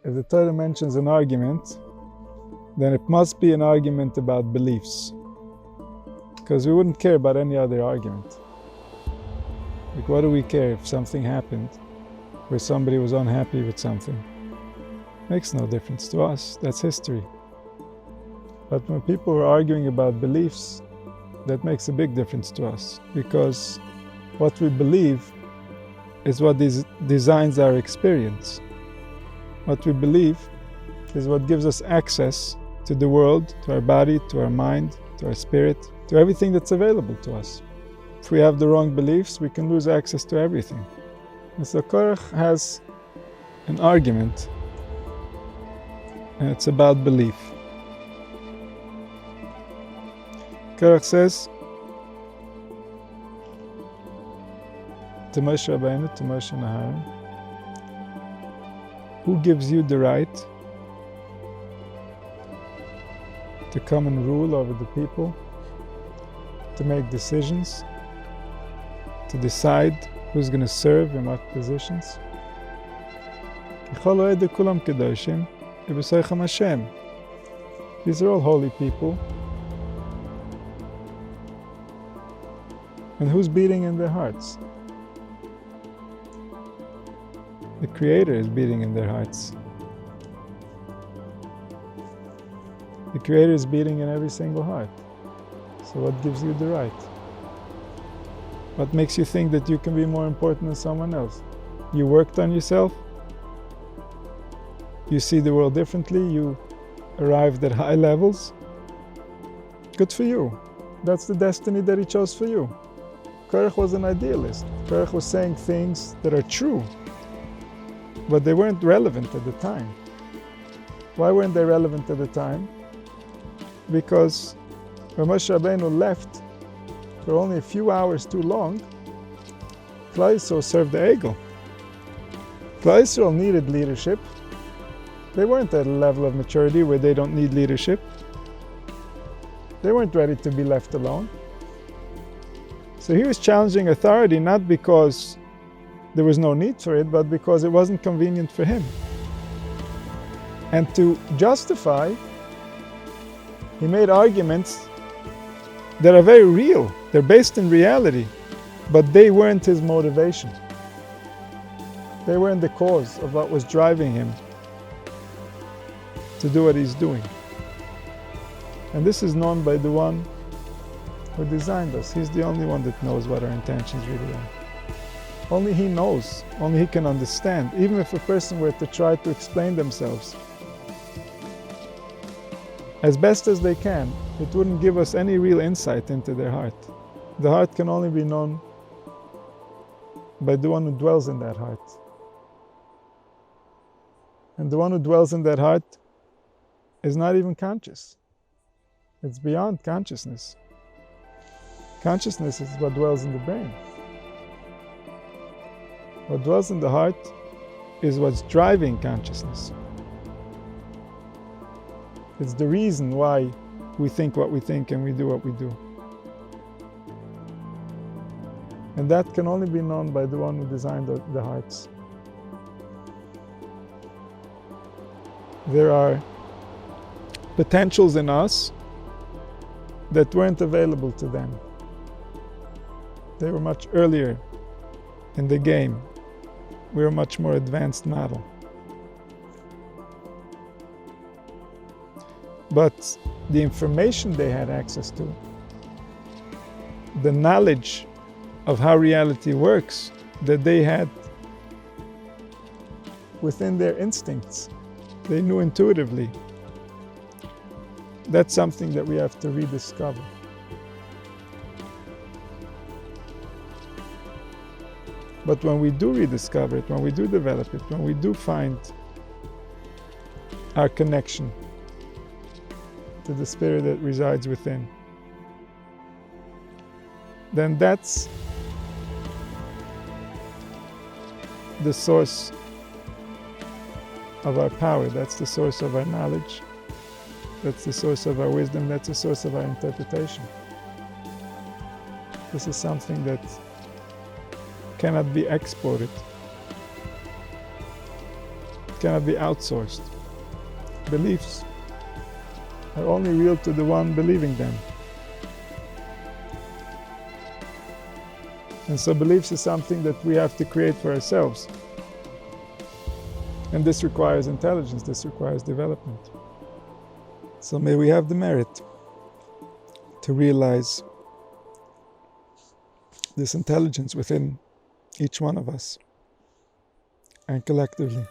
If the Torah mentions an argument, then it must be an argument about beliefs, because we wouldn't care about any other argument. Like, what do we care if something happened where somebody was unhappy with something? Makes no difference to us. That's history. But when people are arguing about beliefs, that makes a big difference to us, because what we believe is what designs our experience. What we believe is what gives us access to the world, to our body, to our mind, to our spirit, to everything that's available to us. If we have the wrong beliefs, we can lose access to everything. And so Korach has an argument, and it's about belief. Korach says to Moshe Rabbeinu, to Moshe and Aaron, who gives you the right to come and rule over the people, to make decisions, to decide who's going to serve in what positions? These are all holy people. And who's beating in their hearts? The Creator is beating in their hearts. The Creator is beating in every single heart. So what gives you the right? What makes you think that you can be more important than someone else? You worked on yourself? You see the world differently? You arrived at high levels? Good for you. That's the destiny that he chose for you. Korach was an idealist. Korach was saying things that are true, but they weren't relevant at the time. Why weren't they relevant at the time? Because when Moshe Rabbeinu left for only a few hours too long, Klal Yisrael served the Egel. Klal Yisrael needed leadership. They weren't at a level of maturity where they don't need leadership. They weren't ready to be left alone. So he was challenging authority not because there was no need for it, but because it wasn't convenient for him. And to justify, he made arguments that are very real. They're based in reality, but they weren't his motivation. They weren't the cause of what was driving him to do what he's doing. And this is known by the one who designed us. He's the only one that knows what our intentions really are. Only he knows, only he can understand. Even if a person were to try to explain themselves as best as they can, it wouldn't give us any real insight into their heart. The heart can only be known by the one who dwells in that heart. And the one who dwells in that heart is not even conscious. It's beyond consciousness. Consciousness is what dwells in the brain. What dwells in the heart is what's driving consciousness. It's the reason why we think what we think and we do what we do. And that can only be known by the one who designed the hearts. There are potentials in us that weren't available to them. They were much earlier in the game. We were a much more advanced model. But the information they had access to, the knowledge of how reality works that they had within their instincts, they knew intuitively. That's something that we have to rediscover. But when we do rediscover it, when we do develop it, when we do find our connection to the spirit that resides within, then that's the source of our power, that's the source of our knowledge, That's the source of our wisdom. That's the source of our interpretation. This is something that cannot be exported. It cannot be outsourced. Beliefs are only real to the one believing them. And so beliefs is something that we have to create for ourselves. And this requires intelligence, this requires development. So may we have the merit to realize this intelligence within each one of us and collectively.